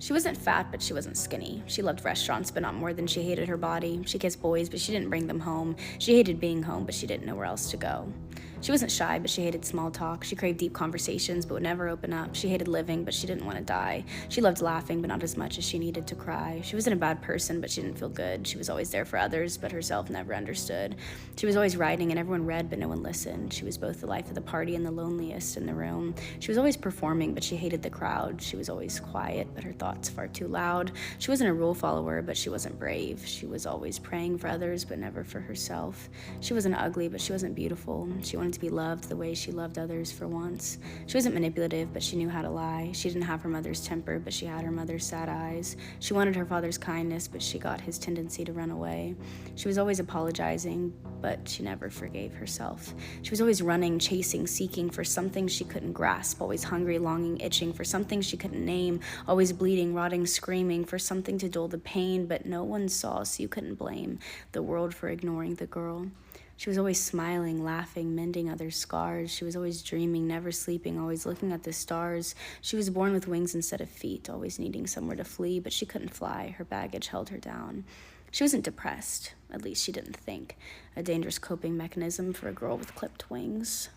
She wasn't fat, but she wasn't skinny. She loved restaurants, but not more than she hated her body. She kissed boys, but she didn't bring them home. She hated being home, but she didn't know where else to go. She wasn't shy, but she hated small talk. She craved deep conversations, but would never open up. She hated living, but she didn't want to die. She loved laughing, but not as much as she needed to cry. She wasn't a bad person, but she didn't feel good. She was always there for others, but herself never understood. She was always writing, and everyone read, but no one listened. She was both the life of the party and the loneliest in the room. She was always performing, but she hated the crowd. She was always quiet, but her thoughts far too loud. She wasn't a rule follower, but she wasn't brave. She was always praying for others, but never for herself. She wasn't ugly, but she wasn't beautiful. She wanted to be loved the way she loved others for once. She wasn't manipulative, but she knew how to lie. She didn't have her mother's temper, but she had her mother's sad eyes. She wanted her father's kindness, but she got his tendency to run away. She was always apologizing, but she never forgave herself. She was always running, chasing, seeking for something she couldn't grasp, always hungry, longing, itching for something she couldn't name, always bleeding, rotting, screaming for something to dull the pain, but no one saw, so you couldn't blame the world for ignoring the girl. She was always smiling, laughing, mending others' scars. She was always dreaming, never sleeping, always looking at the stars. She was born with wings instead of feet, always needing somewhere to flee, but she couldn't fly. Her baggage held her down. She wasn't depressed, at least she didn't think. A dangerous coping mechanism for a girl with clipped wings.